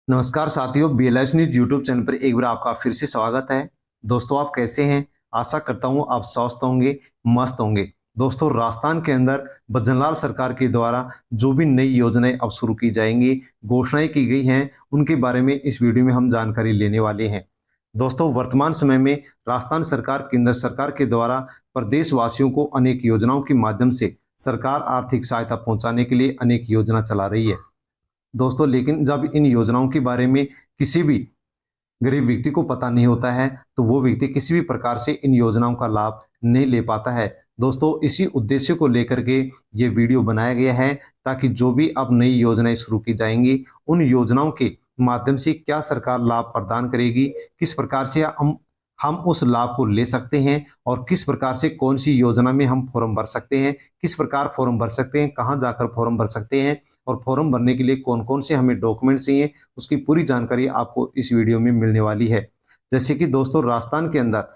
नमस्कार साथियों, BLS news YouTube channel पर एक बार आपका फिर से स्वागत है। दोस्तों, आप कैसे हैं? आशा करता हूं आप स्वस्थ होंगे, मस्त होंगे। दोस्तों, राजस्थान के अंदर भजनलाल सरकार के द्वारा जो भी नई योजनाएं अब शुरू की जाएंगी, घोषणाएं की गई हैं, उनके बारे में इस वीडियो में हम जानकारी लेने वाले हैं। दोस्तों, वर्तमान समय में राजस्थान सरकार, केंद्र सरकार के द्वारा प्रदेशवासियों को अनेक योजनाओं के माध्यम से सरकार आर्थिक सहायता पहुंचाने के लिए अनेक योजना चला रही है। दोस्तों, लेकिन जब इन योजनाओं के बारे में किसी भी गरीब व्यक्ति को पता नहीं होता है, तो वो व्यक्ति किसी भी प्रकार से इन योजनाओं का लाभ नहीं ले पाता है। दोस्तों, इसी उद्देश्य को लेकर के ये वीडियो बनाया गया है, ताकि जो भी अब नई योजनाएं शुरू की जाएंगी, उन योजनाओं के माध्यम से क्या सरकार लाभ प्रदान करेगी, किस प्रकार से हम उस लाभ को ले सकते हैं और किस प्रकार से कौन सी योजना में हम फॉर्म भर सकते हैं, किस प्रकार फॉर्म भर सकते हैं, कहाँ जाकर फॉर्म भर सकते हैं और फॉर्म भरने के लिए कौन कौन से हमें डॉक्यूमेंट चाहिए, उसकी पूरी जानकारी आपको इस वीडियो में मिलने वाली है। जैसे कि दोस्तों, राजस्थान के अंदर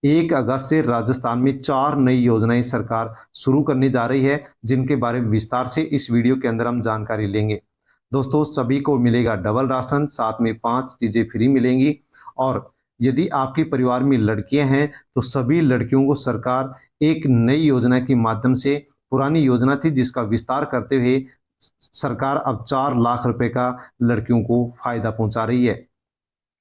1 अगस्त से राजस्थान में 4 नई योजनाएं सरकार शुरू करने जा रही है, जिनके बारे में विस्तार से इस वीडियो के अंदर हम जानकारी लेंगे। दोस्तों, सभी को मिलेगा डबल राशन, साथ में 5 चीजें फ्री मिलेंगी। और यदि आपके परिवार में लड़कियां हैं, तो सभी लड़कियों को सरकार एक नई योजना के माध्यम से, पुरानी योजना थी जिसका विस्तार करते हुए सरकार अब 4 लाख रुपए का लड़कियों को फायदा पहुंचा रही है,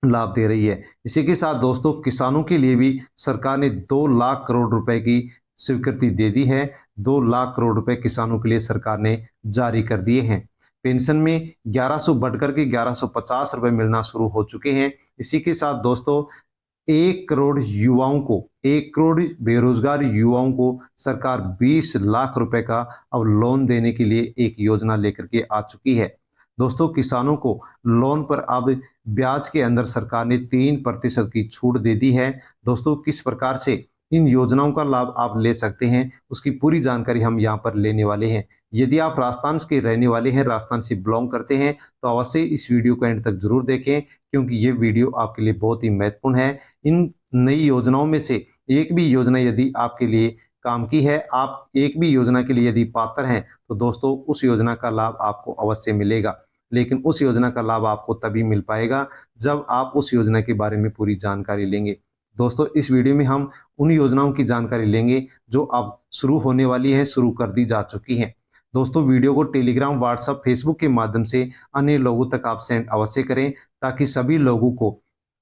लाभ दे रही है। इसी के साथ दोस्तों, किसानों के लिए भी सरकार ने 2 लाख करोड़ रुपए की स्वीकृति दे दी है। 2 लाख करोड़ रुपए किसानों के लिए सरकार ने जारी कर दिए हैं। पेंशन में 1100 बढ़कर के 1150 रुपए मिलना शुरू हो चुके हैं। इसी के साथ दोस्तों, 1 करोड़ बेरोजगार युवाओं को सरकार 20 लाख रुपए का अब लोन देने के लिए एक योजना लेकर के आ चुकी है। दोस्तों, किसानों को लोन पर अब ब्याज के अंदर सरकार ने 3% की छूट दे दी है। दोस्तों, किस प्रकार से इन योजनाओं का लाभ आप ले सकते हैं, उसकी पूरी जानकारी हम यहाँ पर लेने वाले हैं। यदि आप राजस्थान के रहने वाले हैं, राजस्थान से बिलोंग करते हैं, तो अवश्य इस वीडियो को एंड तक जरूर देखें, क्योंकि ये वीडियो आपके लिए बहुत ही महत्वपूर्ण है। इन नई योजनाओं में से एक भी योजना यदि आपके लिए काम की है, आप एक भी योजना के लिए यदि पात्र हैं, तो दोस्तों उस योजना का लाभ आपको अवश्य मिलेगा। लेकिन उस योजना का लाभ आपको तभी मिल पाएगा जब आप उस योजना के बारे में पूरी जानकारी लेंगे। दोस्तों, इस वीडियो में हम उन योजनाओं की जानकारी लेंगे जो अब शुरू होने वाली है, शुरू कर दी जा चुकी हैं। दोस्तों, वीडियो को टेलीग्राम, व्हाट्सएप, फेसबुक के माध्यम से अन्य लोगों तक आप सेंड अवश्य करें, ताकि सभी लोगों को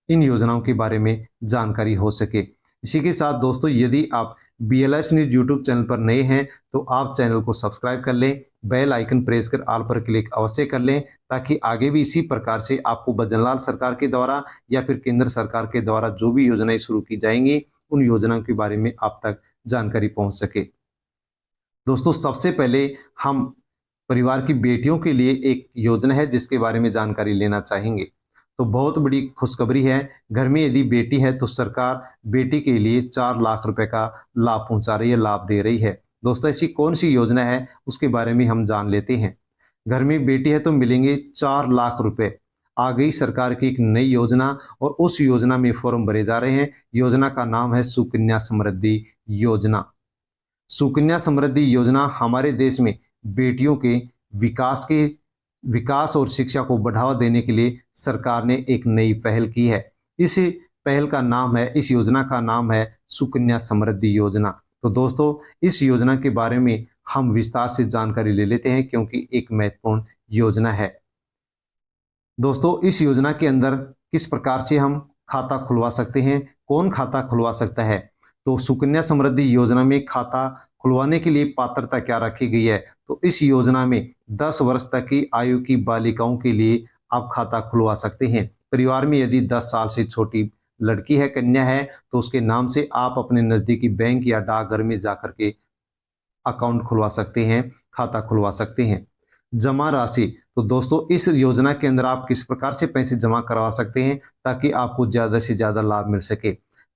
इन योजनाओं के बारे में जानकारी हो सके। इसी के साथ दोस्तों, यदि आप BLS न्यूज यूट्यूब चैनल पर नए हैं, तो आप चैनल को सब्सक्राइब कर लें, बेल आइकन प्रेस कर ऑल पर क्लिक अवश्य कर लें, ताकि आगे भी इसी प्रकार से आपको भजनलाल सरकार के द्वारा या फिर केंद्र सरकार के द्वारा जो भी योजनाएं शुरू की जाएंगी, उन योजनाओं के बारे में आप तक जानकारी पहुंच सके। दोस्तों, सबसे पहले हम परिवार की बेटियों के लिए एक योजना है जिसके बारे में जानकारी लेना चाहेंगे। तो बहुत बड़ी खुशखबरी है। घर में यदि बेटी है, तो सरकार बेटी के लिए 4 लाख रुपए का लाभ पहुंचा रही है, लाभ दे रही है। दोस्तों, ऐसी कौन सी योजना है, उसके बारे में हम जान लेते हैं। घर में बेटी है तो मिलेंगे 4 लाख रुपए। आ गई सरकार की एक नई योजना, और उस योजना में फॉर्म भरे जा रहे हैं। योजना का नाम है सुकन्या समृद्धि योजना। सुकन्या समृद्धि योजना हमारे देश में बेटियों के विकास के विकास और शिक्षा को बढ़ावा देने के लिए सरकार ने एक नई पहल की है। इस पहल का नाम है, इस योजना का नाम है सुकन्या समृद्धि योजना। तो दोस्तों, इस योजना के बारे में हम विस्तार से जानकारी ले लेते हैं, क्योंकि एक महत्वपूर्ण योजना है। दोस्तों, इस योजना के अंदर किस प्रकार से हम खाता खुलवा सकते हैं, कौन खाता खुलवा सकता है? तो सुकन्या समृद्धि योजना में खाता खुलवाने के लिए पात्रता क्या रखी गई है? तो इस योजना में 10 वर्ष तक की आयु की बालिकाओं के लिए आप खाता खुलवा सकते हैं। परिवार में यदि 10 साल से छोटी लड़की है, कन्या है, तो उसके नाम से आप अपने नजदीकी बैंक या डाकघर में जाकर के अकाउंट खुलवा सकते हैं, खाता खुलवा सकते हैं। जमा राशि, तो दोस्तों इस योजना के अंदर आप किस प्रकार से पैसे जमा करवा सकते हैं, ताकि आपको ज्यादा से ज्यादा लाभ मिल सके।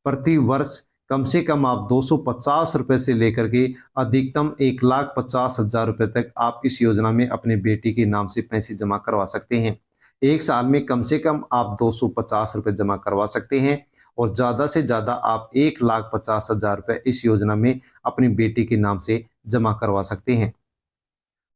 प्रति वर्ष कम से कम आप 250 रुपए से लेकर के अधिकतम 1,50,000 रुपए तक आप इस योजना में अपने बेटी के नाम से पैसे जमा करवा सकते हैं। एक साल में कम से कम आप 250 रुपए जमा करवा सकते हैं, और ज्यादा से ज्यादा आप 1,50,000 रुपए इस योजना में अपनी बेटी के नाम से जमा करवा सकते हैं।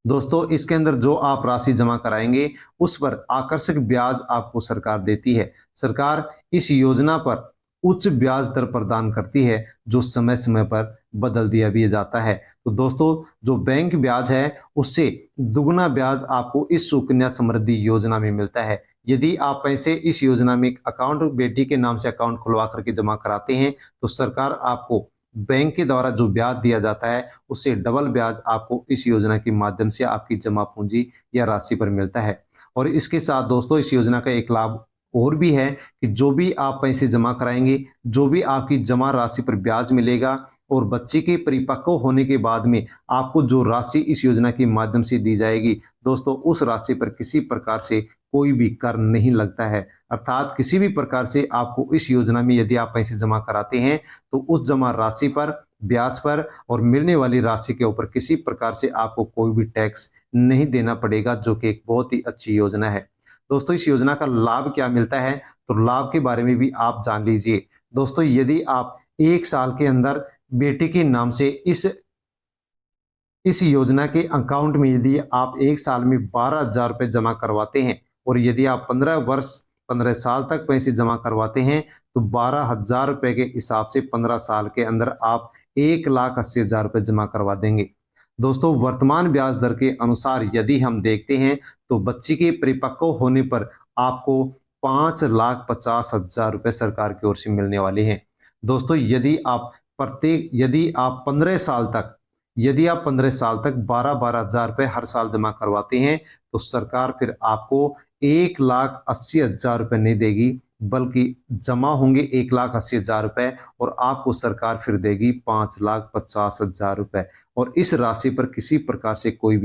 दोस्तों इसके अंदर जो आप राशि जमा कराएंगे उस पर आकर्षक ब्याज आपको सरकार देती है। सरकार इस योजना पर उच्च ब्याज दर प्रदान करती है जो समय समय पर बदल दिया भी जाता है। तो दोस्तों जो बैंक ब्याज है उससे दुगना ब्याज आपको इस सुकन्या समृद्धि योजना में मिलता है। यदि आप पैसे इस योजना में अकाउंट बेटी के नाम से अकाउंट खुलवा करके जमा कराते हैं तो सरकार आपको बैंक के द्वारा जो ब्याज दिया जाता है उससे डबल ब्याज आपको इस योजना के माध्यम से आपकी जमा पूंजी या राशि पर मिलता है। और इसके साथ दोस्तों इस योजना का एक लाभ और भी है कि जो भी आप पैसे जमा कराएंगे, जो भी आपकी जमा राशि पर ब्याज मिलेगा और बच्चे के परिपक्व होने के बाद में आपको जो राशि इस योजना के माध्यम से दी जाएगी, दोस्तों उस राशि पर किसी प्रकार से कोई भी कर नहीं लगता है। अर्थात किसी भी प्रकार से आपको इस योजना में यदि आप पैसे जमा कराते हैं तो उस जमा राशि पर, ब्याज पर और मिलने वाली राशि के ऊपर किसी प्रकार से आपको कोई भी टैक्स नहीं देना पड़ेगा, जो कि एक बहुत ही अच्छी योजना है। दोस्तों इस योजना का लाभ क्या मिलता है, तो लाभ के बारे में भी आप जान लीजिए। दोस्तों यदि आप 1 साल के अंदर बेटे के नाम से इस योजना के अकाउंट में यदि आप 1 साल में 12,000 रुपए जमा करवाते हैं और यदि आप 15 साल तक पैसे जमा करवाते हैं तो 12,000 रुपए के हिसाब से 15 साल के अंदर आप 1,80,000 रुपए जमा करवा देंगे। दोस्तों वर्तमान ब्याज दर के अनुसार यदि हम देखते हैं तो बच्ची के परिपक्व होने पर आपको 5,50,000 रुपए सरकार की ओर से मिलने वाले हैं। दोस्तों यदि आप 15 साल तक 12,000 रुपए हर साल जमा करवाते हैं तो सरकार फिर आपको 1,80,000 रुपए नहीं देगी, बल्कि जमा होंगे 1,80,000 रुपए और आपको सरकार फिर देगी 5,50,000 रुपए। और इस राशि पर किसी प्रकार से कोई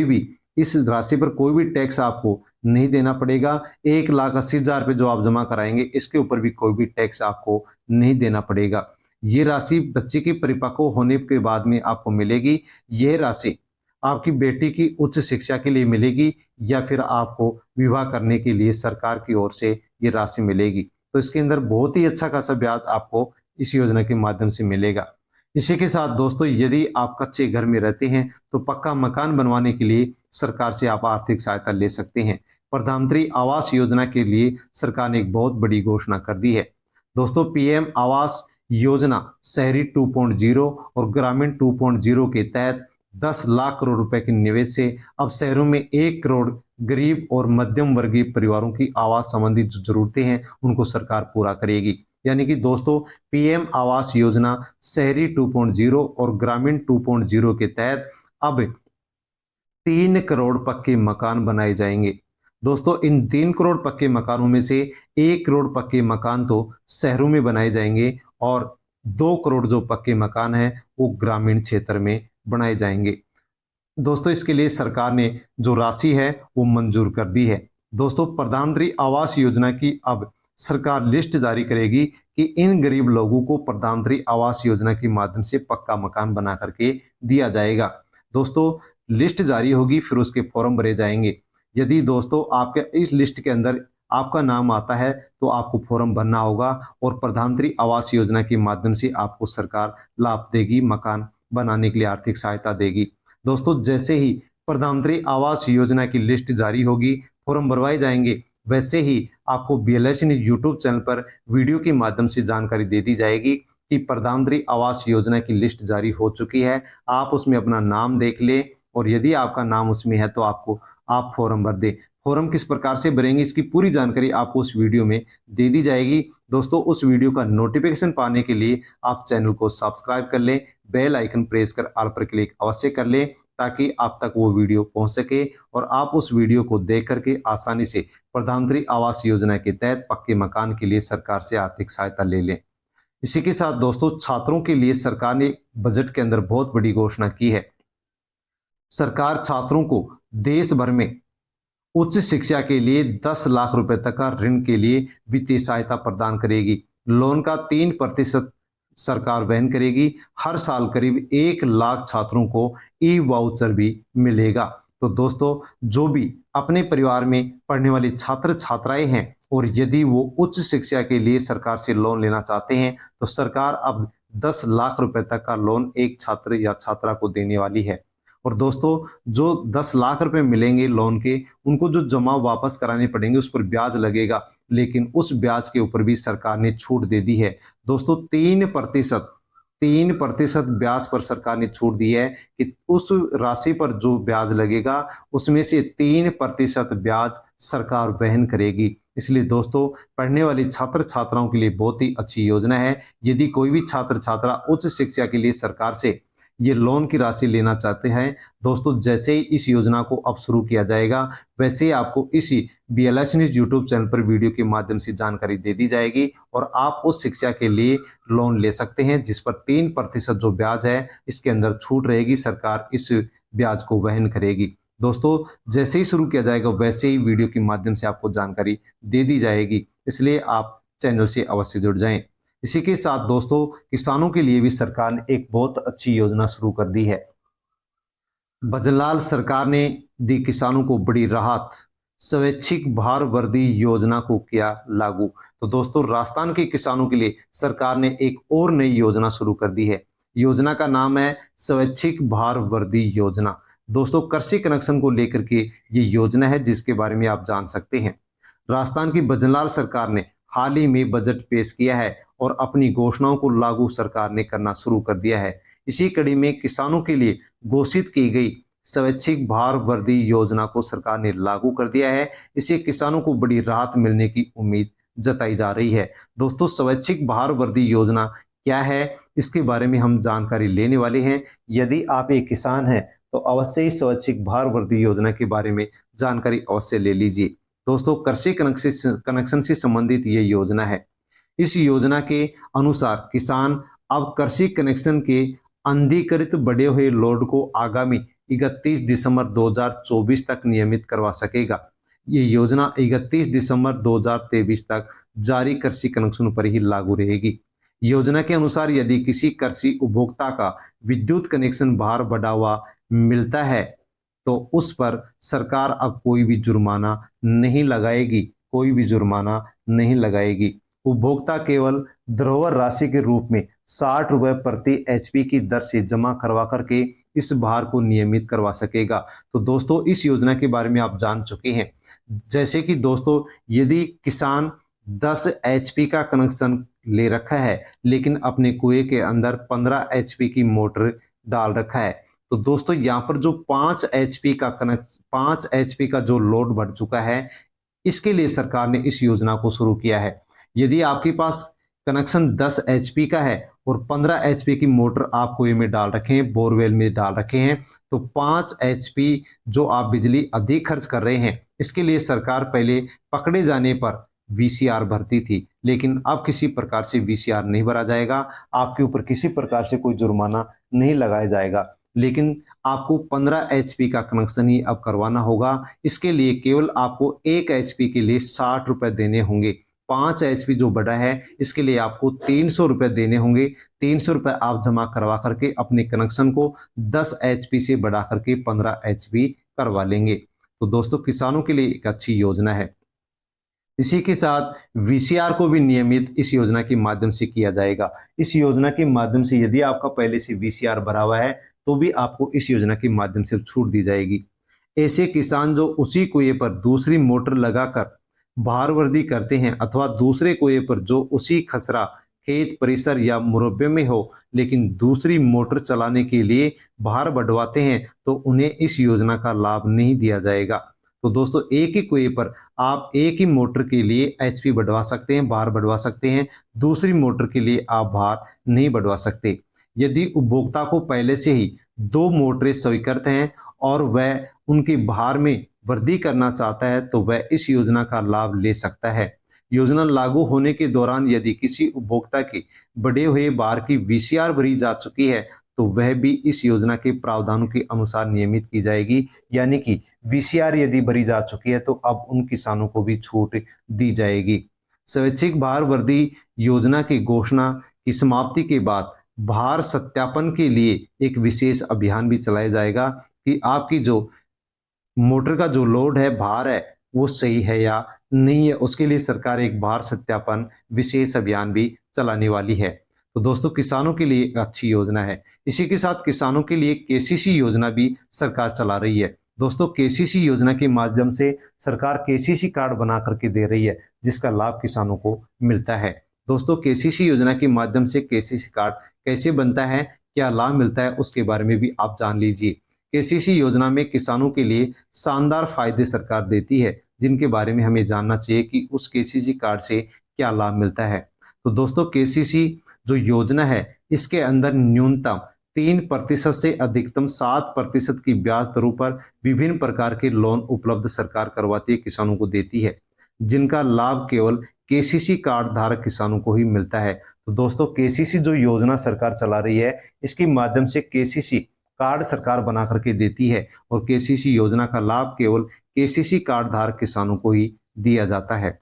भी इस राशि पर कोई भी टैक्स आपको नहीं देना पड़ेगा। 1,80,000 रुपए जो आप जमा कराएंगे इसके ऊपर भी कोई भी टैक्स आपको नहीं देना पड़ेगा। ये राशि बच्चे के परिपक्व होने के बाद में आपको मिलेगी। यह राशि आपकी बेटी की उच्च शिक्षा के लिए मिलेगी या फिर आपको विवाह करने के लिए सरकार की ओर से ये राशि मिलेगी। तो इसके अंदर बहुत ही अच्छा खासा ब्याज आपको इस योजना के माध्यम से मिलेगा। इसी के साथ दोस्तों यदि आप कच्चे घर में रहते हैं तो पक्का मकान बनवाने के लिए सरकार से आप आर्थिक सहायता ले सकते हैं। प्रधानमंत्री आवास योजना के लिए सरकार ने एक बहुत बड़ी घोषणा कर दी है। दोस्तों पीएम आवास योजना शहरी 2.0 और ग्रामीण 2.0 के तहत 10 लाख करोड़ रुपए के निवेश से अब शहरों में 1 करोड़ गरीब और मध्यम वर्गीय परिवारों की आवास संबंधी जो जरूरतें हैं उनको सरकार पूरा करेगी। यानी कि दोस्तों पीएम आवास योजना शहरी 2.0 और ग्रामीण 2.0 के तहत अब 3 करोड़ पक्के मकान बनाए जाएंगे। दोस्तों इन 3 करोड़ पक्के मकानों में से 1 करोड़ पक्के मकान तो शहरों में बनाए जाएंगे और 2 करोड़ जो पक्के मकान हैं वो ग्रामीण क्षेत्र में बनाए जाएंगे। दोस्तों इसके लिए सरकार ने जो राशि है वो मंजूर कर दी है। दोस्तों प्रधानमंत्री आवास योजना की अब सरकार लिस्ट जारी करेगी कि इन गरीब लोगों को प्रधानमंत्री आवास योजना के माध्यम से पक्का मकान बना करके दिया जाएगा। दोस्तों लिस्ट जारी होगी फिर उसके फॉर्म भरे जाएंगे। यदि दोस्तों आपके इस लिस्ट के अंदर आपका नाम आता है तो आपको फॉर्म भरना होगा और प्रधानमंत्री आवास योजना के माध्यम से आपको सरकार लाभ देगी, मकान बनाने के लिए आर्थिक सहायता देगी। दोस्तों जैसे ही प्रधानमंत्री आवास योजना की लिस्ट जारी होगी, फॉर्म भरवाए जाएंगे, वैसे ही आपको बीएलएस न्यूज़ यूट्यूब चैनल पर वीडियो के माध्यम से जानकारी दे दी जाएगी कि प्रधानमंत्री आवास योजना की लिस्ट जारी हो चुकी है। आप उसमें अपना नाम देख ले और यदि आपका नाम उसमें है तो आप फॉर्म भर दे। फॉर्म किस प्रकार से भरेंगे इसकी पूरी जानकारी आपको उस वीडियो में दे दी जाएगी। दोस्तों उस वीडियो का नोटिफिकेशन पाने के लिए आप चैनल को सब्सक्राइब कर लें, बेल आइकन प्रेस कर ऑल पर क्लिक अवश्य कर लें ताकि आप तक वो वीडियो पहुंच सके और आप उस वीडियो को देख करके आसानी से प्रधानमंत्री आवास योजना के तहत पक्के मकान के लिए सरकार से आर्थिक सहायता ले लें। इसी के साथ दोस्तों छात्रों के लिए सरकार ने बजट के अंदर बहुत बड़ी घोषणा की है। सरकार छात्रों को देश भर में उच्च शिक्षा के लिए 10 लाख रुपए तक का ऋण के लिए वित्तीय सहायता प्रदान करेगी। लोन का 3% सरकार वहन करेगी। हर साल करीब 1 लाख छात्रों को ई वाउचर भी मिलेगा। तो दोस्तों जो भी अपने परिवार में पढ़ने वाली छात्र छात्राएं हैं और यदि वो उच्च शिक्षा के लिए सरकार से लोन लेना चाहते हैं तो सरकार अब 10 लाख रुपए तक का लोन एक छात्र या छात्रा को देने वाली है। और दोस्तों जो 10 लाख रुपए मिलेंगे लोन के, उनको जो जमा वापस कराने पड़ेंगे उस पर ब्याज लगेगा, लेकिन उस ब्याज के ऊपर भी सरकार ने छूट दे दी है। दोस्तों 3% ब्याज पर सरकार ने छूट दी है कि उस राशि पर जो ब्याज लगेगा उसमें से 3% ब्याज सरकार वहन करेगी। इसलिए दोस्तों पढ़ने वाली छात्र छात्राओं के लिए बहुत ही अच्छी योजना है। यदि कोई भी छात्र छात्रा उच्च शिक्षा के लिए सरकार से ये लोन की राशि लेना चाहते हैं, दोस्तों जैसे ही इस योजना को अब शुरू किया जाएगा, वैसे ही आपको इसी BLS न्यूज यूट्यूब चैनल पर वीडियो के माध्यम से जानकारी दे दी जाएगी और आप उस शिक्षा के लिए लोन ले सकते हैं, जिस पर 3% जो ब्याज है इसके अंदर छूट रहेगी, सरकार इस ब्याज को वहन करेगी। दोस्तों जैसे ही शुरू किया जाएगा वैसे ही वीडियो के माध्यम से आपको जानकारी दे दी जाएगी, इसलिए आप चैनल से अवश्य जुड़ जाएं। इसी के साथ दोस्तों किसानों के लिए भी सरकार ने एक बहुत अच्छी योजना शुरू कर दी है। बजलाल सरकार ने दी किसानों को बड़ी राहत, स्वैच्छिक भार वर्दी योजना को किया लागू। तो दोस्तों राजस्थान के किसानों के लिए सरकार ने एक और नई योजना शुरू कर दी है। योजना का नाम है स्वैच्छिक भार वर्दी योजना। दोस्तों कृषि कनेक्शन को लेकर के ये योजना है जिसके बारे में आप जान सकते हैं। राजस्थान की बजलाल सरकार ने हाल ही में बजट पेश किया है और अपनी घोषणाओं को लागू सरकार ने करना शुरू कर दिया है। इसी कड़ी में किसानों के लिए घोषित की गई स्वैच्छिक भार वर्दी योजना को सरकार ने लागू कर दिया है। इससे किसानों को बड़ी राहत मिलने की उम्मीद जताई जा रही है। दोस्तों स्वैच्छिक भार वर्दी योजना क्या है, इसके बारे में हम जानकारी लेने वाले हैं। यदि आप एक किसान हैं तो अवश्य ही स्वैच्छिक भार वर्दी योजना के बारे में जानकारी अवश्य ले लीजिए। दोस्तों कृषि कनेक्शन से संबंधित ये योजना है। इस योजना के अनुसार किसान अब कृषि कनेक्शन के अनधिकृत बढ़े हुए लोड को आगामी 31 दिसंबर 2024 तक नियमित करवा सकेगा। ये योजना 31 दिसंबर 2023 तक जारी कृषि कनेक्शन पर ही लागू रहेगी। योजना के अनुसार यदि किसी कृषि उपभोक्ता का विद्युत कनेक्शन भार बढ़ा हुआ मिलता है तो उस पर सरकार अब कोई भी जुर्माना नहीं लगाएगी, कोई भी जुर्माना नहीं लगाएगी। उपभोक्ता केवल धरोहर राशि के रूप में 60 रुपए प्रति HP की दर से जमा करवा करके इस भार को नियमित करवा सकेगा। तो दोस्तों इस योजना के बारे में आप जान चुके हैं। जैसे कि दोस्तों यदि किसान 10 HP का कनेक्शन ले रखा है लेकिन अपने कुएं के अंदर 15 HP की मोटर डाल रखा है, तो दोस्तों यहाँ पर जो 5 HP का जो लोड बढ़ चुका है, इसके लिए सरकार ने इस योजना को शुरू किया है। यदि आपके पास कनेक्शन 10 HP का है और 15 HP की मोटर आप कुएं में डाल रखे हैं, बोरवेल में डाल रखे हैं, तो 5 HP जो आप बिजली अधिक खर्च कर रहे हैं, इसके लिए सरकार पहले पकड़े जाने पर VCR भरती थी, लेकिन अब किसी प्रकार से VCR नहीं भरा जाएगा, आपके ऊपर किसी प्रकार से कोई जुर्माना नहीं लगाया जाएगा, लेकिन आपको 15 HP का कनेक्शन ही अब करवाना होगा। इसके लिए केवल आपको 1 HP के लिए 60 रुपए देने होंगे। 5 HP जो बढ़ा है इसके लिए आपको 300 रुपए देने होंगे। 300 रुपए आप जमा करवा करके अपने कनेक्शन को 10 HP से बढ़ा करके 15 HP करवा लेंगे। तो दोस्तों किसानों के लिए एक अच्छी योजना है। इसी के साथ VCR को भी नियमित इस योजना के माध्यम से किया जाएगा। इस योजना के माध्यम से यदि आपका पहले से VCR भरा हुआ है तो भी आपको इस योजना के माध्यम से छूट दी जाएगी। ऐसे किसान जो उसी कुएं पर दूसरी मोटर लगाकर भार वर्दी करते हैं अथवा दूसरे कुएं पर जो उसी खसरा खेत परिसर या मुरब्बे में हो लेकिन दूसरी मोटर चलाने के लिए भार बढ़वाते हैं, तो उन्हें इस योजना का लाभ नहीं दिया जाएगा। तो दोस्तों एक ही कुएं पर आप एक ही मोटर के लिए HP बढ़वा सकते हैं, भार बढ़वा सकते हैं, दूसरी मोटर के लिए आप भार नहीं बढ़वा सकते। यदि उपभोक्ता को पहले से ही 2 मोटरें स्वीकृत हैं और वह उनके भार में वृद्धि करना चाहता है तो वह इस योजना का लाभ ले सकता है। योजना लागू होने के दौरान यदि किसी उपभोक्ता के बढ़े हुए भार की VCR भरी जा चुकी है तो वह भी इस योजना के प्रावधानों के अनुसार नियमित की जाएगी, यानी कि VCR यदि भरी जा चुकी है तो अब उन किसानों को भी छूट दी जाएगी। स्वैच्छिक भार वर्दी योजना की घोषणा की समाप्ति के बाद भार सत्यापन के लिए एक विशेष अभियान भी चलाया जाएगा कि आपकी जो मोटर का जो लोड है, भार है, वो सही है या नहीं है। उसके लिए सरकार एक भार सत्यापन विशेष अभियान भी चलाने वाली है। तो दोस्तों किसानों के लिए एक अच्छी योजना है। इसी के साथ किसानों के लिए केसीसी योजना भी सरकार चला रही है। दोस्तों केसीसी योजना के माध्यम से सरकार केसीसी कार्ड बना करके दे रही है, जिसका लाभ किसानों को मिलता है। दोस्तों केसीसी योजना के माध्यम से केसीसी कार्ड कैसे बनता है, क्या लाभ मिलता है, उसके बारे में भी आप जान लीजिए। केसीसी योजना में किसानों के लिए शानदार फायदे सरकार देती है, जिनके बारे में हमें जानना चाहिए कि उस केसीसी कार्ड से क्या लाभ मिलता है। तो दोस्तों केसीसी जो योजना है, इसके अंदर न्यूनतम 3% से अधिकतम 7% की ब्याज दरों पर विभिन्न प्रकार के लोन उपलब्ध सरकार करवाती है, किसानों को देती है, जिनका लाभ केवल केसीसी कार्ड धारक किसानों को ही मिलता है। तो दोस्तों केसीसी जो योजना सरकार चला रही है, इसके माध्यम से केसीसी कार्ड सरकार बना करके देती है और केसीसी योजना का लाभ केवल केसीसी कार्ड धारक किसानों को ही दिया जाता है।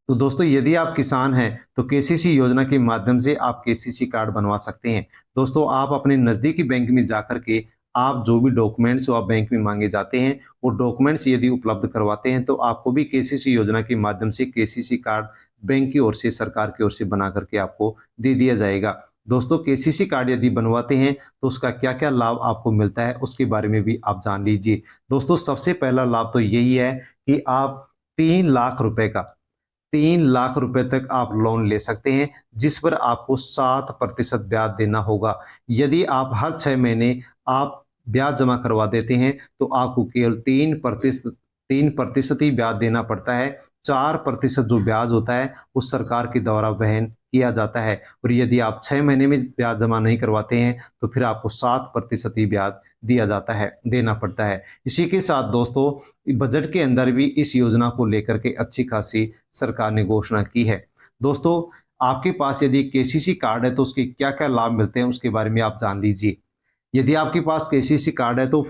तो दोस्तों यदि आप किसान हैं तो केसीसी योजना के माध्यम से आप केसीसी कार्ड बनवा सकते हैं। दोस्तों आप अपने नज़दीकी बैंक में जाकर के आप जो भी डॉक्यूमेंट्स आप बैंक में मांगे जाते हैं, वो डॉक्यूमेंट्स यदि उपलब्ध करवाते हैं तो आपको भी केसीसी योजना के माध्यम से केसीसी कार्ड बैंक की ओर से, सरकार की ओर से बना करके आपको दे दिया जाएगा। दोस्तों केसीसी कार्ड यदि बनवाते हैं तो उसका क्या क्या लाभ आपको मिलता है, उसके बारे में भी आप जान लीजिए। दोस्तों सबसे पहला लाभ तो यही है कि आप 3 लाख रुपए तक आप लोन ले सकते हैं, जिस पर आपको 7% ब्याज देना होगा। यदि आप हर 6 महीने आप ब्याज जमा करवा देते हैं तो आपको केवल 3% ही ब्याज देना पड़ता है। 4% जो ब्याज होता है वो सरकार के द्वारा वहन किया जाता है, और यदि आप 6 महीने में ब्याज जमा नहीं करवाते हैं तो फिर आपको 7% ही ब्याज दिया जाता है, देना पड़ता है। इसी के साथ दोस्तों बजट के अंदर भी इस योजना को लेकर के अच्छी खासी सरकार ने घोषणा की है। दोस्तों आपके पास यदि केसीसी कार्ड है तो उसके क्या क्या लाभ मिलते हैं, उसके बारे में आप जान लीजिए। यदि आपके पास केसीसी कार्ड है तो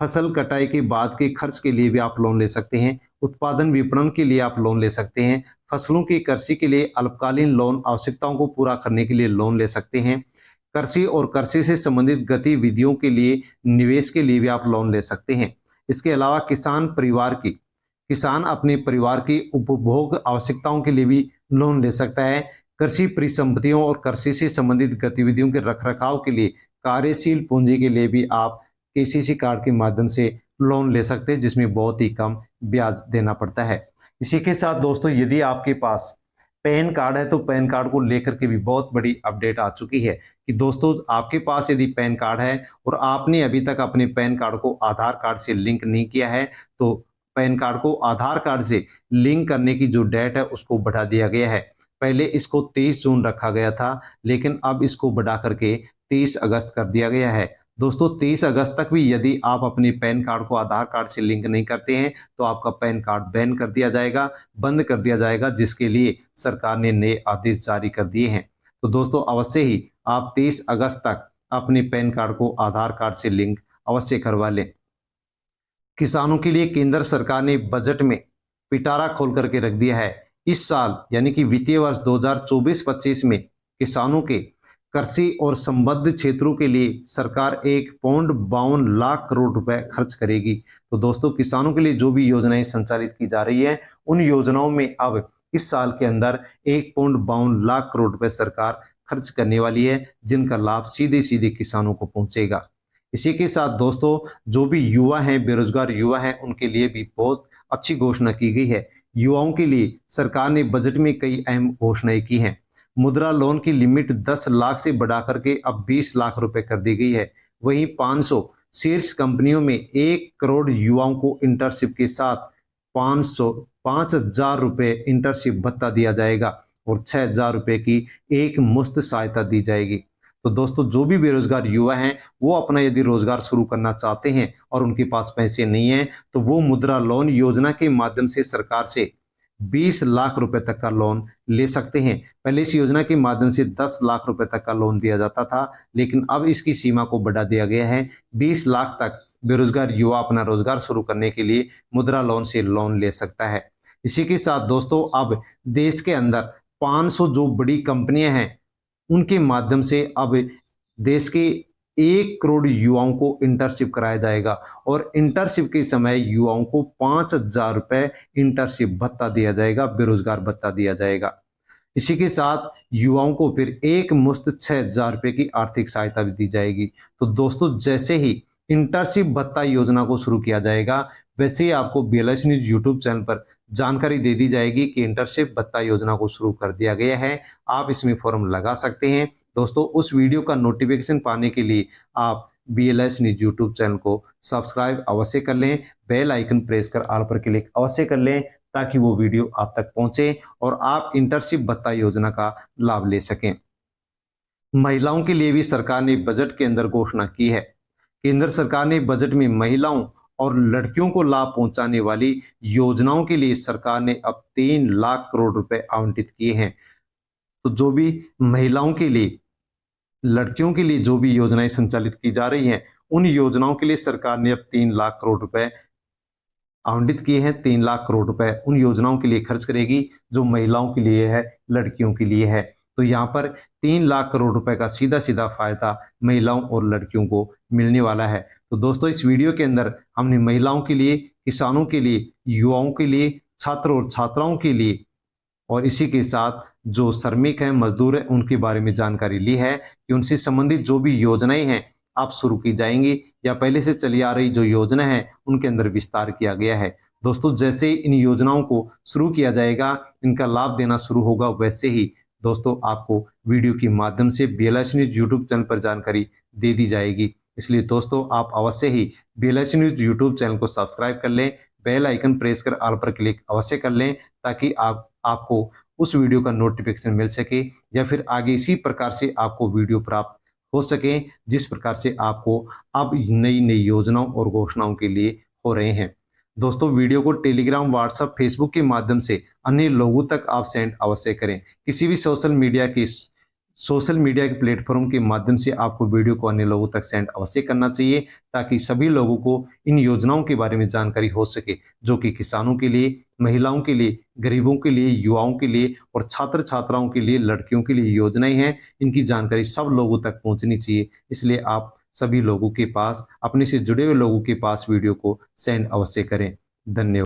फसल कटाई के बाद के खर्च के लिए भी आप लोन ले सकते हैं। उत्पादन विपणन के लिए आप लोन ले सकते हैं। फसलों की कृषि के लिए अल्पकालीन लोन आवश्यकताओं को पूरा करने के लिए लोन ले सकते हैं। कृषि और कृषि से संबंधित गतिविधियों के लिए, निवेश के लिए भी आप लोन ले सकते हैं। इसके अलावा किसान अपने परिवार की उपभोग आवश्यकताओं के लिए भी लोन ले सकता है। कृषि परिसंपत्तियों और कृषि से संबंधित गतिविधियों के रखरखाव के लिए, कार्यशील पूंजी के लिए भी आप केसीसी कार्ड के माध्यम से लोन ले सकते हैं, जिसमें बहुत ही कम ब्याज देना पड़ता है। इसी के साथ दोस्तों यदि आपके पास पैन कार्ड है तो पैन कार्ड को लेकर के भी बहुत बड़ी अपडेट आ चुकी है कि दोस्तों आपके पास यदि पैन कार्ड है और आपने अभी तक अपने पैन कार्ड को आधार कार्ड से लिंक नहीं किया है, तो पैन कार्ड को आधार कार्ड से लिंक करने की जो डेट है उसको बढ़ा दिया गया है। पहले इसको 23 जून रखा गया था, लेकिन अब इसको बढ़ा करके 30 अगस्त कर दिया गया है। दोस्तों 30 अगस्त तक भी यदि आप अपने पैन कार्ड को आधार कार्ड से लिंक नहीं करते हैं तो आपका पैन कार्ड बैन कर दिया जाएगा, बंद कर दिया जाएगा, जिसके लिए सरकार ने नए आदेश जारी कर दिए हैं। तो दोस्तों अवश्य ही आप 30 अगस्त तक अपने पैन कार्ड को आधार कार्ड से लिंक अवश्य करवा लें। किसानों के लिए केंद्र सरकार ने बजट में पिटारा खोल करके रख दिया है। इस साल यानी कि वित्तीय वर्ष 2024-25 में किसानों के कृषि और संबद्ध क्षेत्रों के लिए सरकार 1.52 लाख करोड़ रुपए खर्च करेगी। तो दोस्तों किसानों के लिए जो भी योजनाएं संचालित की जा रही है, उन योजनाओं में अब इस साल के अंदर 1.52 लाख करोड़ रुपए सरकार खर्च करने वाली है, जिनका लाभ सीधे सीधे किसानों को पहुंचेगा। इसी के साथ दोस्तों जो भी युवा हैं, बेरोजगार युवा हैं, उनके लिए भी बहुत अच्छी घोषणा की गई है। युवाओं के लिए सरकार ने बजट में कई अहम घोषणाएं की हैं। मुद्रा लोन की लिमिट 10 लाख से बढ़ा करके अब 20 लाख रुपए कर दी गई है। वहीं 500 शीर्ष कंपनियों में 1 करोड़ युवाओं को इंटर्नशिप के साथ 5,000 रुपए इंटर्नशिप भत्ता दिया जाएगा और 6,000 रुपए की एक मुफ्त सहायता दी जाएगी। तो दोस्तों जो भी बेरोजगार युवा हैं वो अपना यदि रोजगार शुरू करना चाहते हैं और उनके पास पैसे नहीं हैं, तो वो मुद्रा लोन योजना के माध्यम से सरकार से 20 लाख रुपए तक का लोन ले सकते हैं। पहले इस योजना के माध्यम से 10 लाख रुपए तक का लोन दिया जाता था, लेकिन अब इसकी सीमा को बढ़ा दिया गया है। 20 लाख तक बेरोजगार युवा अपना रोजगार शुरू करने के लिए मुद्रा लोन से लोन ले सकता है। इसी के साथ दोस्तों अब देश के अंदर 500 जो बड़ी कंपनियां हैं, उनके माध्यम से अब देश के 1 करोड़ युवाओं को इंटर्नशिप कराया जाएगा और इंटर्नशिप के समय युवाओं को 5,000 रुपए इंटर्नशिप भत्ता दिया जाएगा, बेरोजगार भत्ता दिया जाएगा। इसी के साथ युवाओं को फिर एक मुश्त 6,000 रुपये की आर्थिक सहायता भी दी जाएगी। तो दोस्तों, जैसे ही इंटर्नशिप भत्ता योजना को शुरू किया जाएगा, वैसे ही आपको BLS न्यूज यूट्यूब चैनल पर जानकारी दे दी जाएगी कि इंटर्नशिप भत्ता योजना को शुरू कर दिया गया है। आप इसमें फॉर्म लगा सकते हैं। दोस्तों, उस वीडियो का नोटिफिकेशन पाने के लिए आप BLS न्यूज यूट्यूब चैनल को सब्सक्राइब अवश्य कर लें, बेल आइकन प्रेस कर ऑल पर क्लिक अवश्य कर लें, ताकि वो वीडियो आप तक पहुंचे और आप इंटर्नशिप भत्ता योजना का लाभ ले सकें। महिलाओं के लिए भी सरकार ने बजट के अंदर घोषणा की है। केंद्र सरकार ने बजट में महिलाओं और लड़कियों को लाभ पहुंचाने वाली योजनाओं के लिए सरकार ने अब 3 लाख करोड़ रुपए आवंटित किए हैं। तो जो भी महिलाओं के लिए, लड़कियों के लिए जो भी योजनाएं संचालित की जा रही हैं, उन योजनाओं के लिए सरकार ने अब 3 लाख करोड़ रुपए आवंटित किए हैं। 3 लाख करोड़ रुपए उन योजनाओं के लिए खर्च करेगी जो महिलाओं के लिए है, लड़कियों के लिए है। तो यहाँ पर 3 लाख करोड़ रुपए का सीधा सीधा फायदा महिलाओं और लड़कियों को मिलने वाला है। तो दोस्तों, इस वीडियो के अंदर हमने महिलाओं के लिए, किसानों के लिए, युवाओं के लिए, छात्र और छात्राओं के लिए और इसी के साथ जो श्रमिक हैं, मजदूर हैं, उनके बारे में जानकारी ली है कि उनसे संबंधित जो भी योजनाएं हैं आप शुरू की जाएंगी या पहले से चली आ रही जो योजना है उनके अंदर विस्तार किया गया है। दोस्तों, जैसे इन योजनाओं को शुरू किया जाएगा, इनका लाभ देना शुरू होगा, वैसे ही दोस्तों आपको वीडियो के माध्यम से BLS न्यूज यूट्यूब चैनल पर जानकारी दे दी जाएगी। इसलिए दोस्तों, आप अवश्य ही BLS न्यूज यूट्यूब चैनल को सब्सक्राइब कर लें, बेल आइकन प्रेस कर ऑल पर क्लिक अवश्य कर लें, ताकि आपको उस वीडियो का नोटिफिकेशन मिल सके या फिर आगे इसी प्रकार से आपको वीडियो प्राप्त हो सके जिस प्रकार से आपको अब नई नई योजनाओं और घोषणाओं के लिए हो रहे हैं। दोस्तों, वीडियो को टेलीग्राम, व्हाट्सएप, फेसबुक के माध्यम से अन्य लोगों तक आप सेंड अवश्य करें। किसी भी सोशल मीडिया के प्लेटफॉर्म के माध्यम से आपको वीडियो को अन्य लोगों तक सेंड अवश्य करना चाहिए, ताकि सभी लोगों को इन योजनाओं के बारे में जानकारी हो सके, जो कि किसानों के लिए, महिलाओं के लिए, गरीबों के लिए, युवाओं के लिए और छात्र छात्राओं के लिए, लड़कियों के लिए योजनाएं हैं। इनकी जानकारी सब लोगों तक पहुंचनी चाहिए। इसलिए आप सभी लोगों के पास, अपने से जुड़े हुए लोगों के पास वीडियो को सेंड अवश्य करें। धन्यवाद।